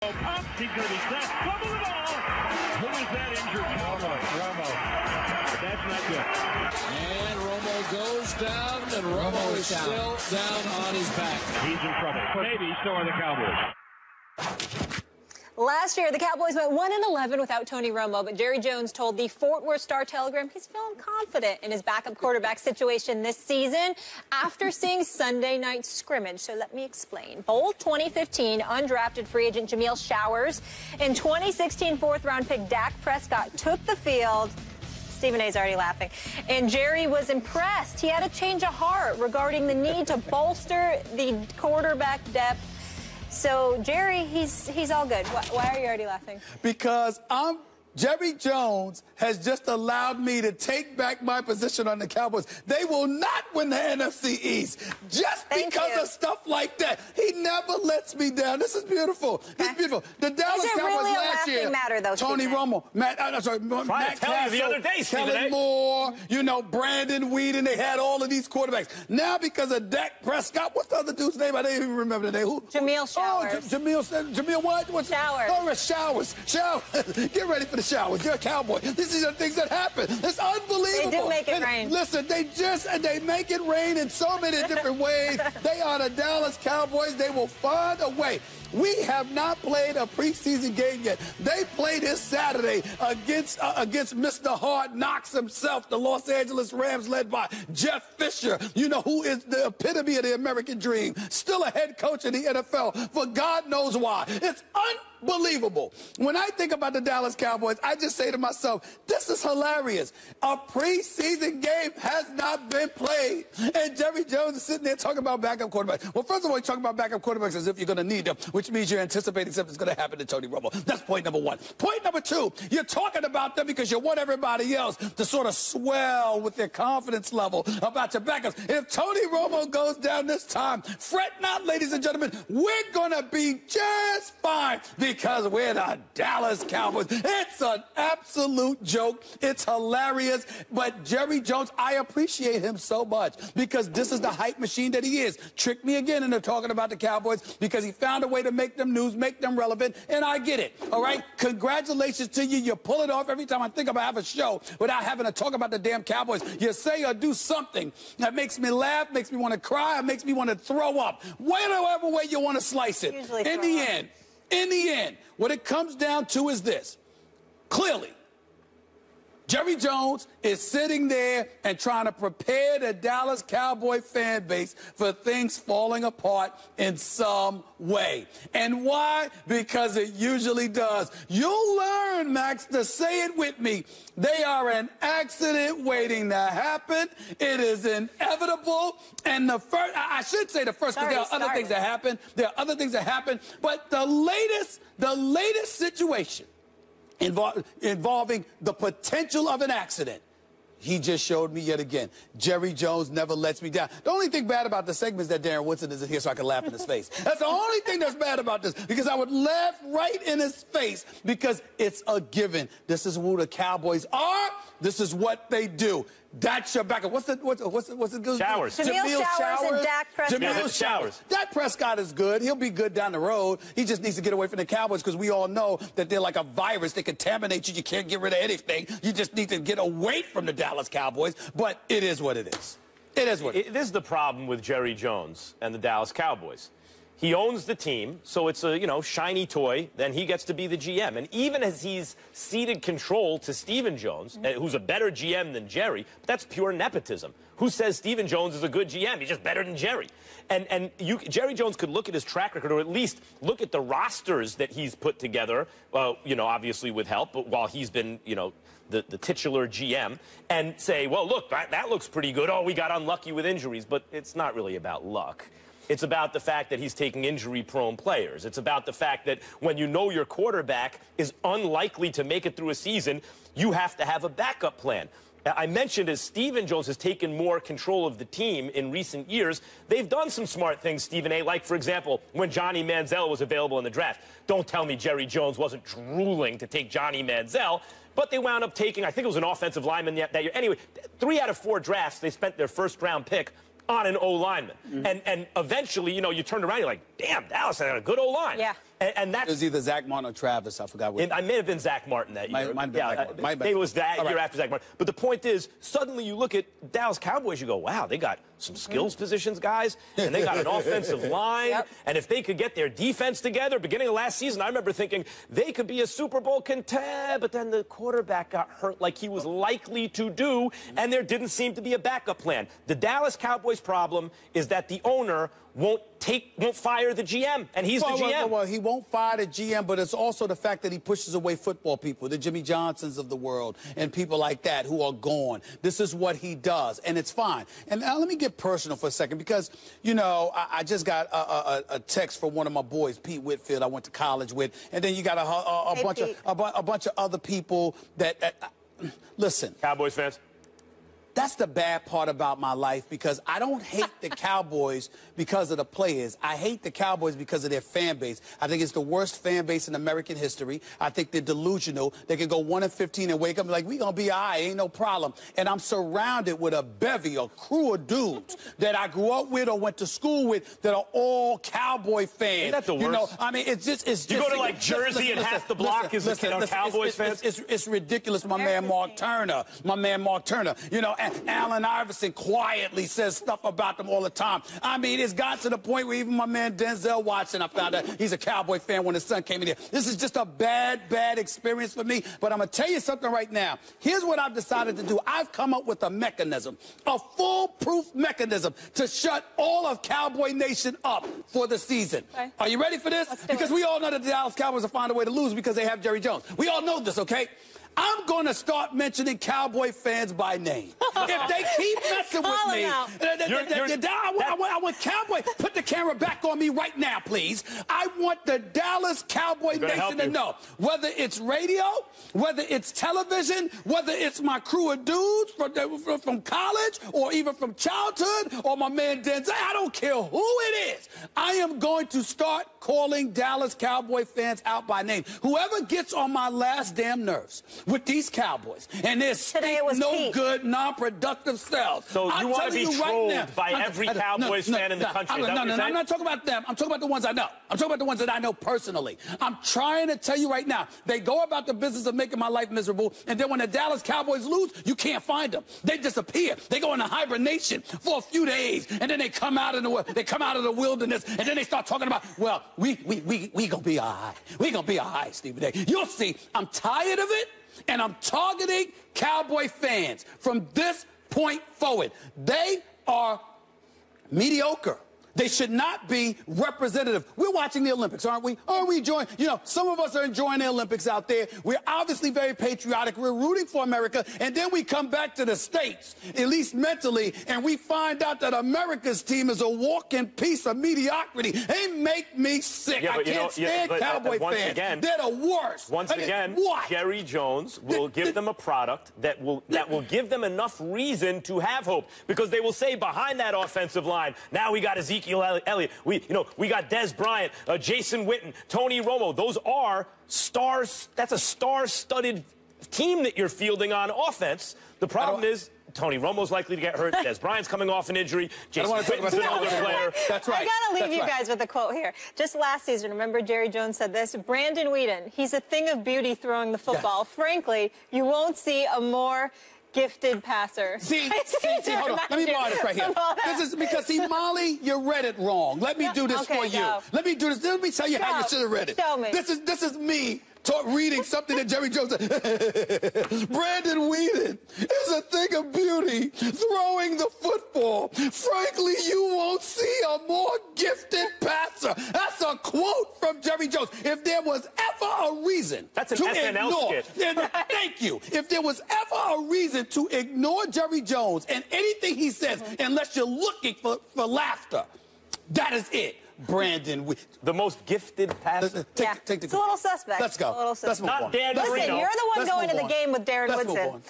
Up, he's going to be set. Fumble the ball. Who is that injured? Romo. That's not good. And Romo goes down, and Romo is still down on his back. He's in trouble. Maybe so are the Cowboys. Last year, the Cowboys went 1-11 without Tony Romo, but Jerry Jones told the Fort Worth Star-Telegram he's feeling confident in his backup quarterback situation this season after seeing Sunday night scrimmage. So let me explain. Bowl 2015 undrafted free agent Jameel Showers and 2016 fourth-round pick Dak Prescott took the field. Stephen A's already laughing. And Jerry was impressed. He had a change of heart regarding the need to bolster the quarterback depth. So, Jerry, he's all good. Why are you already laughing? Because Jerry Jones has just allowed me to take back my position on the Cowboys. They will not win the NFC East just because of stuff like that. He never lets me down. This is beautiful. This is beautiful. The Dallas Cowboys really last year. Matter, though, Tony Romo, Matt Castle, the other day, Kellen Moore, Brandon Whedon. They had all of these quarterbacks. Now because of Dak Prescott, what's the other dude's name? I didn't even remember the name. Who? Jameel Showers. Oh, Jameel what? Showers. Oh, Showers. Get ready for the showers. You're a Cowboy. These are the things that happen. It's unbelievable. They do make it rain. Listen, they make it rain in so many different ways. They are the Dallas Cowboys. They will find a way. We have not played a preseason game yet. They played this Saturday against Mr. Hard Knocks himself, the Los Angeles Rams, led by Jeff Fisher, who is the epitome of the American dream. Still a head coach in the NFL for God knows why. It's unbelievable. When I think about the Dallas Cowboys, I just say to myself, this is hilarious. A preseason game has not been played. And Jerry Jones is sitting there talking about backup quarterbacks. Well, first of all, he's talking about backup quarterbacks as if you're going to need them, which means you're anticipating something's going to happen to Tony Romo. That's point number one. Point number two, you're talking about them because you want everybody else to sort of swell with their confidence level about your backups. If Tony Romo goes down this time, fret not, ladies and gentlemen, we're going to be just fine because we're the Dallas Cowboys. It's an absolute joke. It's hilarious. But Jerry Jones, I appreciate him so much because this is the hype machine that he is. Tricked me again into talking about the Cowboys because he found a way to make them news, make them relevant, and I get it. All right? Congratulations to you. You pull it off every time I think about having a show without having to talk about the damn Cowboys. You say or do something that makes me laugh, makes me want to cry, or makes me want to throw up. Whatever way you want to slice it. In the end, what it comes down to is this. Clearly, Jerry Jones is sitting there and trying to prepare the Dallas Cowboy fan base for things falling apart in some way. And why? Because it usually does. You'll learn, Max, to say it with me. They are an accident waiting to happen. It is inevitable. And I should say the first, because there are other things that happen. There are other things that happen. But the latest situation involving the potential of an accident, he just showed me yet again. Jerry Jones never lets me down. The only thing bad about the segment is that Darren Woodson isn't here so I can laugh in his face. That's the only thing that's bad about this, because I would laugh right in his face because it's a given. This is who the Cowboys are. This is what they do. That's your backup. What's it good? Showers. Jameel Showers and Dak Prescott. Jameel Showers. Dak Prescott is good. He'll be good down the road. He just needs to get away from the Cowboys because we all know that they're like a virus. They contaminate you. You can't get rid of anything. You just need to get away from the Dallas Cowboys. But it is what it is. It is what it is. This is the problem with Jerry Jones and the Dallas Cowboys. He owns the team, so it's a, shiny toy. Then he gets to be the GM. And even as he's ceded control to Stephen Jones, who's a better GM than Jerry, but that's pure nepotism. Who says Stephen Jones is a good GM? He's just better than Jerry. And Jerry Jones could look at his track record, or at least look at the rosters that he's put together, obviously with help, but while he's been, the titular GM, and say, well, look, that looks pretty good. Oh, we got unlucky with injuries. But it's not really about luck. It's about the fact that he's taking injury-prone players. It's about the fact that when you know your quarterback is unlikely to make it through a season, you have to have a backup plan. I mentioned as Stephen Jones has taken more control of the team in recent years, they've done some smart things, Stephen A., like, for example, when Johnny Manziel was available in the draft. Don't tell me Jerry Jones wasn't drooling to take Johnny Manziel, but they wound up taking, I think it was an offensive lineman that year. Anyway, 3 out of 4 drafts, they spent their first-round pick on an O-lineman. And eventually, you turned around, you're like, damn, Dallas had a good O-line. Yeah. And that's... It was either Zach Martin or Travis. I forgot what. I may have been Zach Martin that year. Might have been Maybe it was that year after Zach Martin. But the point is, suddenly you look at Dallas Cowboys, you go, wow, they got some skills positions guys, and they got an offensive line. Yep. And if they could get their defense together, beginning of last season, I remember thinking they could be a Super Bowl contender, but then the quarterback got hurt like he was likely to do, and there didn't seem to be a backup plan. The Dallas Cowboys problem is that the owner won't fire the GM, and he's the GM. Well, he won't fire the GM, but it's also the fact that he pushes away football people, the Jimmy Johnsons of the world, and people like that who are gone. This is what he does, and it's fine. And now let me get personal for a second, because, you know, I just got a text from one of my boys, Pete Whitfield, I went to college with, and then you got a bunch of other people that listen. Cowboys fans? That's the bad part about my life, because I don't hate the Cowboys because of the players. I hate the Cowboys because of their fan base. I think it's the worst fan base in American history. I think they're delusional. They can go 1-15 and wake up and be like, we gonna be all right, ain't no problem. And I'm surrounded with a bevy, a crew of dudes that I grew up with or went to school with that are all Cowboy fans. Ain't that the worst? You know, I mean, it's just... You go to, like, Jersey and half the block is Cowboys fans? It's ridiculous. My man Mark Turner. You know, Allen Iverson quietly says stuff about them all the time. I mean, it's got to the point where even my man Denzel Watson, I found out he's a Cowboy fan when his son came in here. This is just a bad experience for me. But I'm going to tell you something right now. Here's what I've decided to do. I've come up with a mechanism, a foolproof mechanism to shut all of Cowboy Nation up for the season. Okay. Are you ready for this? Because we all know that the Dallas Cowboys will find a way to lose because they have Jerry Jones. We all know this, okay? I'm going to start mentioning Cowboy fans by name. If they keep messing with me, I want Cowboy. Put the camera back on me right now, please. I want the Dallas Cowboy Nation to know, whether it's radio, whether it's television, whether it's my crew of dudes from college or even from childhood or my man Denzel, I don't care who it is. I am going to start calling Dallas Cowboy fans out by name. Whoever gets on my last damn nerves with these Cowboys and their no good, non-productive selves. So you want to be trolled by every Cowboys fan in the country? No, I'm not talking about them. I'm talking about the ones I know. I'm talking about the ones that I know personally. I'm trying to tell you right now, they go about the business of making my life miserable, and then when the Dallas Cowboys lose, you can't find them. They disappear. They go into hibernation for a few days, and then they come out of the wilderness, and then they start talking about, well, we gonna be all right. We gonna be all right, Stephen A. You'll see. I'm tired of it. And I'm targeting Cowboy fans from this point forward. They are mediocre. They should not be representative. We're watching the Olympics, aren't we? Are we enjoying? You know, some of us are enjoying the Olympics out there. We're obviously very patriotic. We're rooting for America. And then we come back to the States, at least mentally, and we find out that America's team is a walking piece of mediocrity. They make me sick. Yeah, I can't stand Cowboy fans. Again, they're the worst. Once again, Jerry Jones will give them a product that will give them enough reason to have hope, because they will say behind that offensive line, now we got Ezekiel Elliott, we got Des Bryant, Jason Witten, Tony Romo. Those are stars. That's a star-studded team that you're fielding on offense. The problem is Tony Romo's likely to get hurt. Des Bryant's coming off an injury. Jason Witten's an older player. That's right. I got to leave you guys with a quote here. Just last season, remember Jerry Jones said this? Brandon Whedon, he's a thing of beauty throwing the football. Yes. Frankly, you won't see a more gifted passer. See, hold on. Let me borrow this right here. This is because, Molly, you read it wrong. Let me do this for you. Let me do this. Let me tell you how you should have read it. Show me. This is me reading something that Jerry Jones said. Brandon Whedon is a thing of beauty, throwing the football. Frankly, you won't see a more gifted passer. That's a quote from Jerry Jones. If there was ever a reason to ignore, thank you. If there was ever a reason to ignore Jerry Jones and anything he says, unless you're looking for laughter, that is it. Brandon Whedon. The most gifted passer. It's a little suspect. Let's go. Let's not Dan Marino. Listen, you're the one going to the game with Darren Woodson.